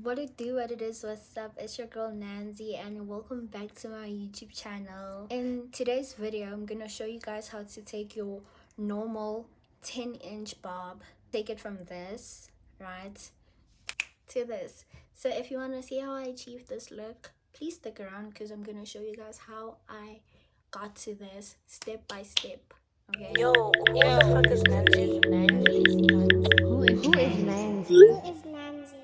What it do, what it is, what's up? It's your girl Nancy and welcome back to my YouTube channel. In today's video, I'm gonna show you guys how to take your normal 10-inch bob, take it from this, right, to this. So if you wanna see how I achieved this look, please stick around because I'm gonna show you guys how I got to this step by step. Okay. Yo, who the fuck is Nancy? Who is Nancy? Who is Nancy?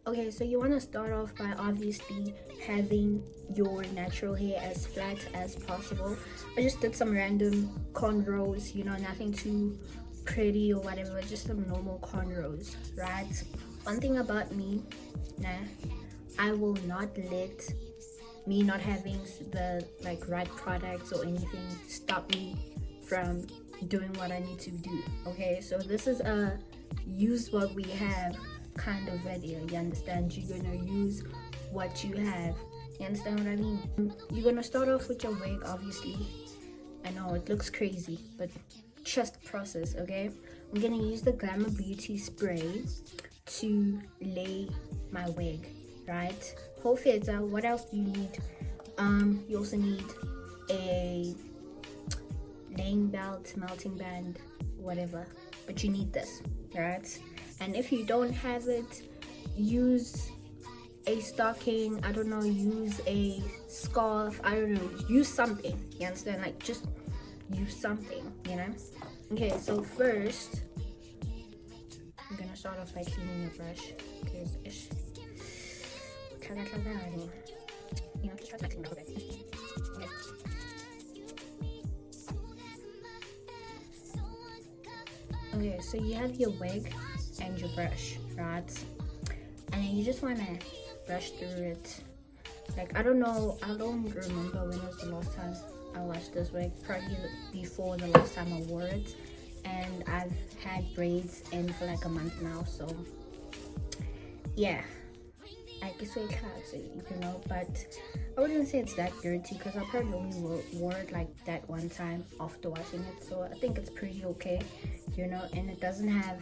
Okay, so you want to start off by obviously having your natural hair as flat as possible. I just did some random cornrows, nothing too pretty or whatever, just some normal cornrows, right? One thing about me, I will not let me not having the right products or anything stop me from doing what I need to do. Okay, so this is a use what we have kind of video, you understand? You're gonna use what you have, you understand what I mean? You're gonna start off with your wig, obviously. I know it looks crazy, but trust the process. Okay, I'm gonna use the Glamour Beauty spray to lay my wig, right? Whole filter. What else do you need? You also need a laying belt, melting band, whatever, but you need this, right? And if you don't have it, use a stocking, I don't know, use a scarf, I don't know, use something, you understand? Like, just use something, Okay, so first I'm gonna start off by cleaning your brush because it's just try to clean it a little bit. Okay, so you have your wig and your brush, right? And then you just want to brush through it. Like, I don't know, I don't remember when was the last time I washed this wig. Probably before the last time I wore it. And I've had braids in for like a month now, so yeah. I guess we can't, but I wouldn't say it's that dirty because I probably only wore it like that one time after washing it, so I think it's pretty okay, and it doesn't have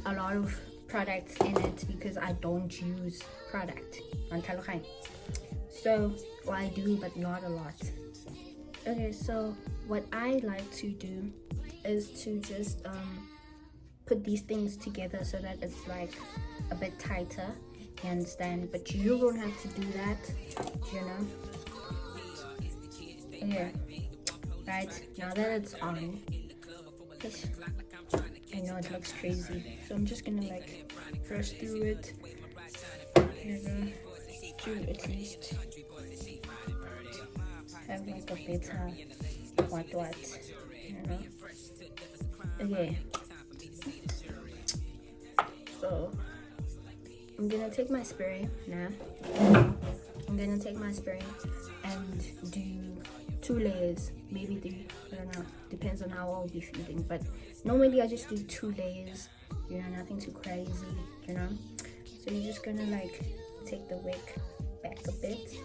a lot of products in it because I don't use product on Talokai. So, well, I do, but not a lot. Okay, so what I like to do is to just put these things together so that it's like a bit tighter, you understand? But you don't have to do that, Yeah, right, now that it's on, I know it looks crazy, so I'm just gonna like brush through it, to at least have like a better what, Okay, so I'm gonna take my spray now. I'm gonna take my spray and do 2 layers, maybe 3, I don't know, depends on how I'll be feeling, but normally I just do 2 layers, nothing too crazy, so you're just gonna like take the wig back a bit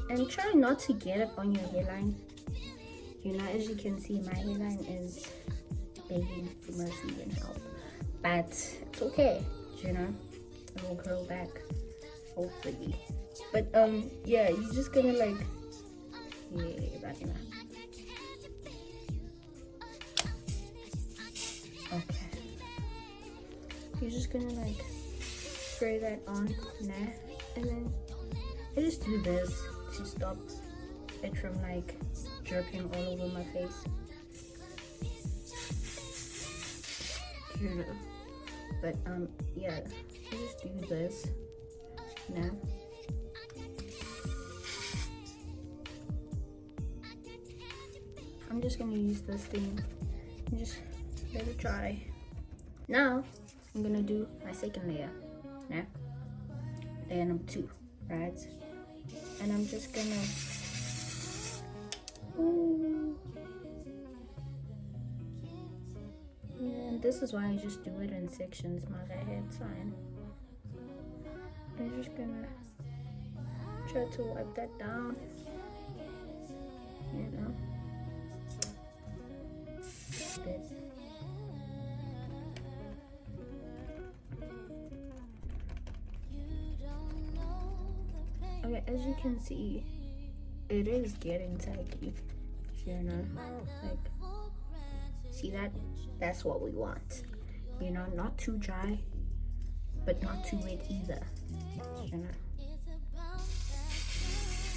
and try not to get it on your hairline. As you can see, my hairline is begging for mercy and help, but it's okay, it will grow back, hopefully. But yeah, you're just gonna like, okay, you're just gonna like spray that on, and then I just do this to stop it from like dripping all over my face, but yeah, I just do this now. I'm just gonna use this thing and just let it dry. Now I'm gonna do my second layer, layer number 2, right? And I'm just gonna and this is why I just do it in sections, my head sign. I'm just gonna try to wipe that down, you know. Bit. Okay, as you can see, it is getting tacky, you know, like, see that? That's what we want, you know, not too dry, but not too wet either, you know.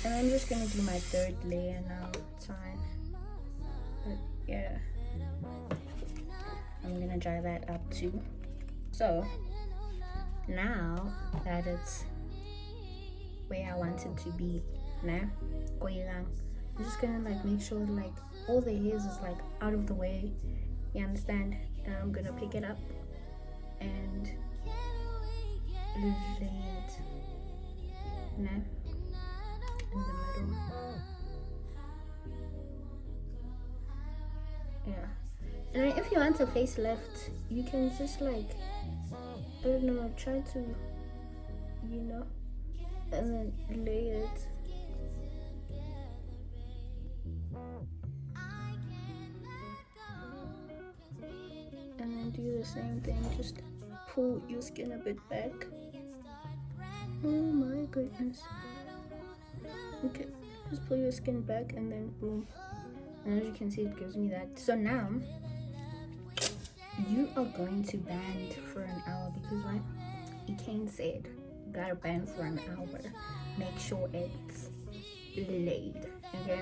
And I'm just gonna do my third layer now, it's fine, but yeah, I'm gonna dry that up too. So, now that it's where I want it to be, nah, I'm just gonna like make sure like all the hairs is like out of the way, you understand? And I'm gonna pick it up and lay it, nah, in the middle. Yeah, and if you want a facelift, you can just like, I don't know, try to, you know, and then lay it. And then do the same thing, just pull your skin a bit back. Oh my goodness. Okay, just pull your skin back and then boom. And as you can see, it gives me that. So now, you are going to band for an hour because what Ekane said, you gotta band for an hour. Make sure it's laid, okay?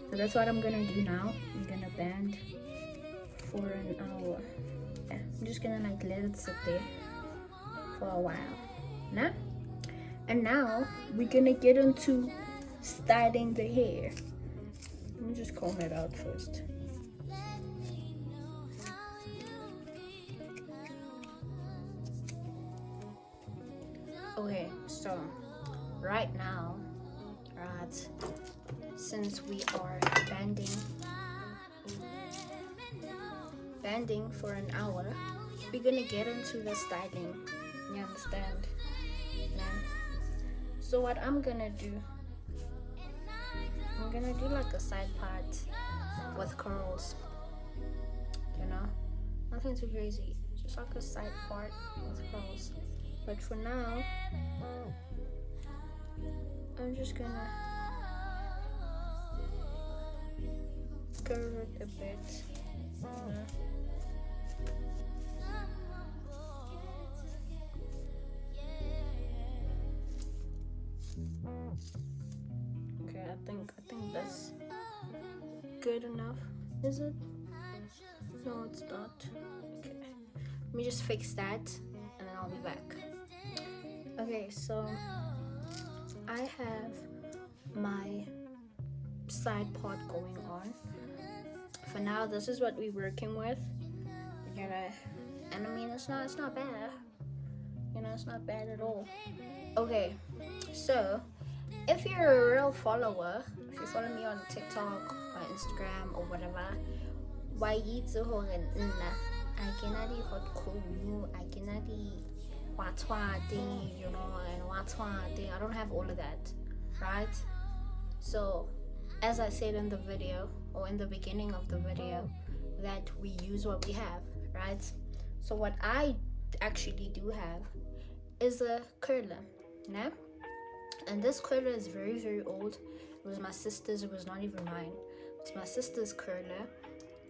So that's what I'm gonna do now. I'm gonna band for an hour. Yeah, I'm just gonna like let it sit there for a while. Nah? And now we're gonna get into styling the hair. Let me just comb it out first. Okay, so right now, right, since we are banding for an hour, we're gonna get into the styling. You understand? Yeah. So what I'm gonna do, I'm gonna do like a side part with curls, you know, nothing too crazy, just like a side part with curls. But for now, I'm just gonna curve it a bit, you know. Okay, I think that's good enough. Is it? No, it's not. Okay, let me just fix that and then I'll be back. Okay, so I have my side part going on. For now, this is what we're working with. You know, and I mean it's not bad. You know, it's not bad at all. Okay, so if you're a real follower, if you follow me on TikTok or Instagram or whatever, why you to hold I cannot hot cool, I cannot you know, and I don't have all of that, right? So as I said in the video or in the beginning of the video, that we use what we have, right? So what I actually do have is a curler, yeah? And this curler is very, very old. It was my sister's, it was not even mine. It's my sister's curler,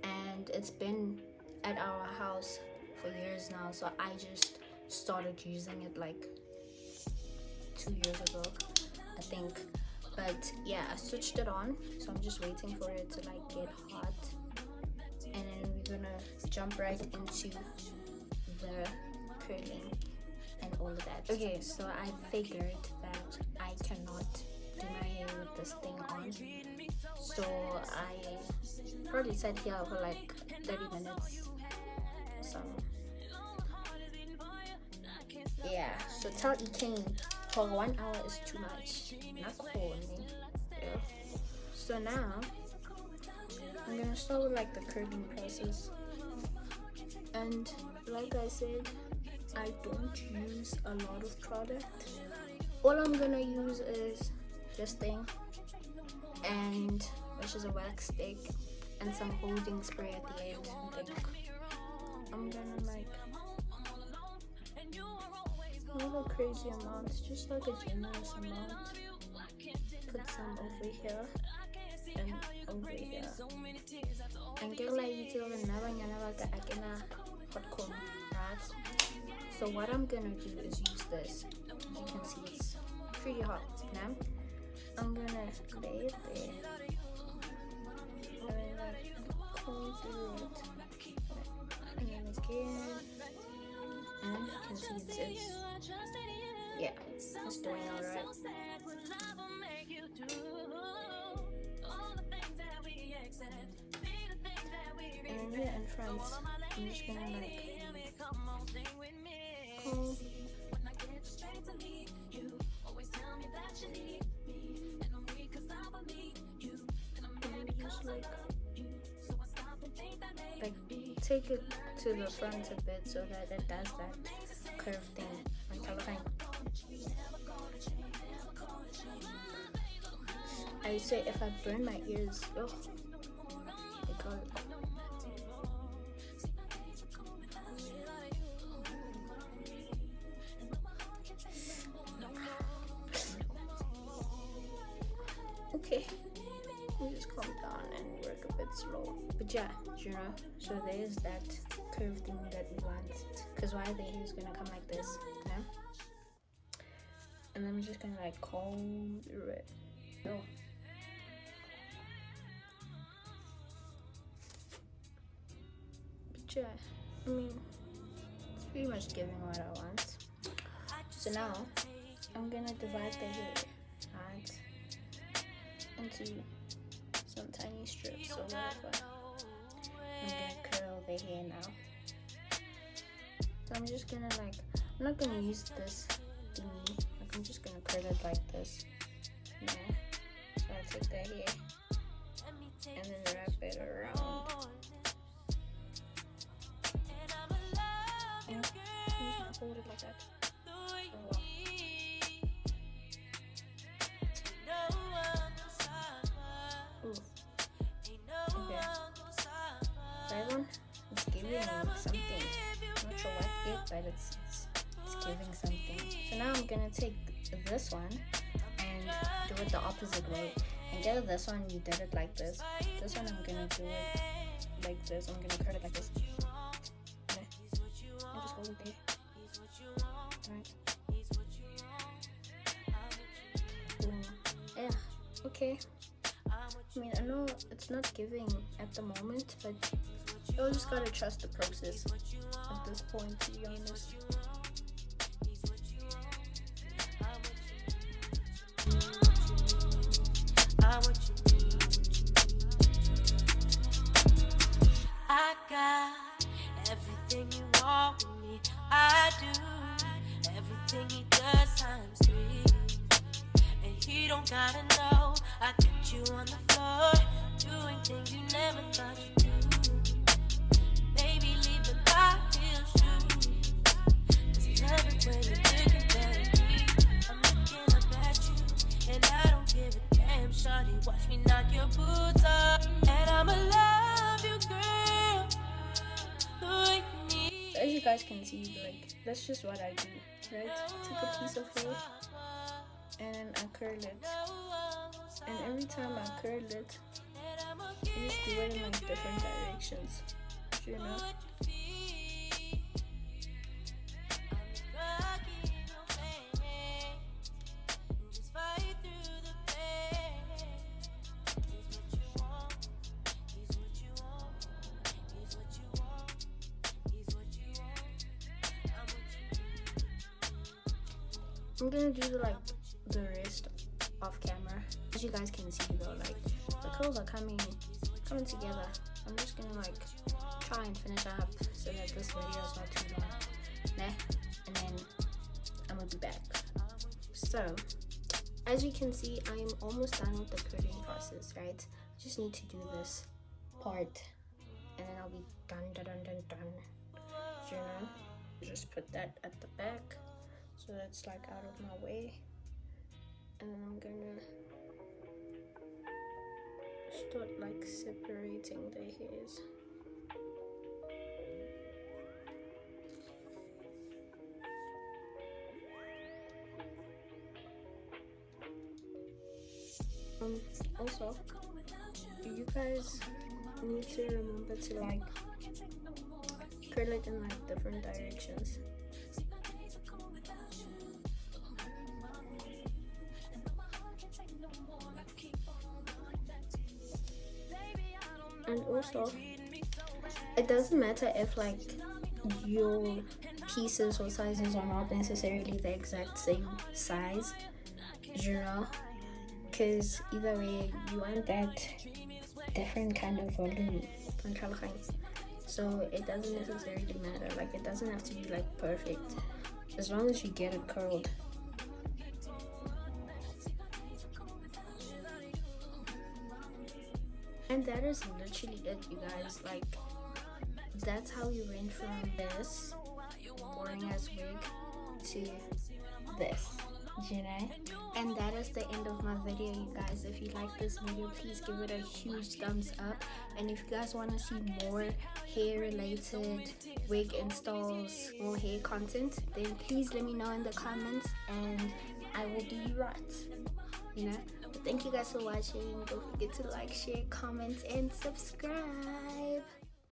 and it's been at our house for years now. So I just started using it like 2 years ago, I think. But yeah, I switched it on, so I'm just waiting for it to like get hot, and then we're gonna jump right into the curling and all of that. Okay, so I figured that I cannot do my hair with this thing on, so I probably sat here for like 30 minutes. So yeah, so tell Ekane for 1 hour is too much. Not cool, yeah. So now I'm gonna start with like the curling process, and like I said, I don't use a lot of product. All I'm gonna use is this thing, and which is a wax stick and some holding spray at the end. I think I'm gonna like not a crazy amount, just like a generous amount. Put some over here and over here. And get like you never akena hot comb, right? So what I'm gonna do is use this. As you can see, it's pretty hot now. I'm gonna lay it there and then like comb through it, and then again, and you can see it's yeah, it's doing alright. And here in front, I'm just gonna like comb. Like take it to the front a bit so that it does that curve thing. I say if I burn my ears, oh, because okay, we just calm down and work a bit slow. But yeah, you know, so there's that curve thing that we want. Because why the hair is gonna come like this, you know? And then we're just gonna like comb through it. No. But yeah, I mean, it's pretty much giving what I want. So now I'm gonna divide the hair, right, into some tiny strips or whatever. I'm gonna curl the hair now. So I'm just gonna like, I'm not gonna use this thingy. Like I'm just gonna curl it like this. Yeah. So I take the hair and then wrap it around. Yeah. I'm just gonna hold it like that. Oh, wow. Ooh. Okay. That one is giving something. I'm not sure what it, but it's giving something. So now I'm gonna take this one and do it the opposite way. Instead of this one, you did it like this. This one, I'm gonna do it like this. I'm gonna curl it like this. Okay. I'll just hold it there. Alright. Yeah. Okay. I mean, I know it's not giving at the moment, but you just gotta trust the process at this point, to be honest. I got everything you want with me. I do everything he does times 3. And he don't gotta know. I got you on the floor, doing things you never thought you'd do. Baby, leave the high heels shoes. 'Cause everywhere you're looking better me. I'm looking up at you, and I don't give a damn. Shawty, watch me knock your boots off, and I'ma love you, girl. So as you guys can see, like, that's just what I do, right? Take a piece of hair and then I curl it, and every time I curl it, I just do it in like different directions, you know? I'm gonna do like the rest off camera. As you guys can see though, like the curls are coming together. I'm just gonna like try and finish up so that this video is not too long. Nah? And then I'm gonna be back. So as you can see, I'm almost done with the curling process, right? I just need to do this part and then I'll be done. You know? Just put that at the back so that's like out of my way. and then I'm gonna start like separating the hairs. Also, you guys need to remember to like curl it in like different directions. And also, it doesn't matter if like your pieces or sizes are not necessarily the exact same size, you know, because either way you want that different kind of volume. So it doesn't necessarily matter, like it doesn't have to be like perfect as long as you get it curled. And that is literally it, you guys. Like, that's how we went from this boring ass wig to this, you know? And that is the end of my video, you guys. If you like this video, please give it a huge thumbs up. And if you guys want to see more hair related wig installs, more hair content, then please let me know in the comments and I will do you right, you know? But thank you guys for watching. Don't forget to like, share, comment, and subscribe.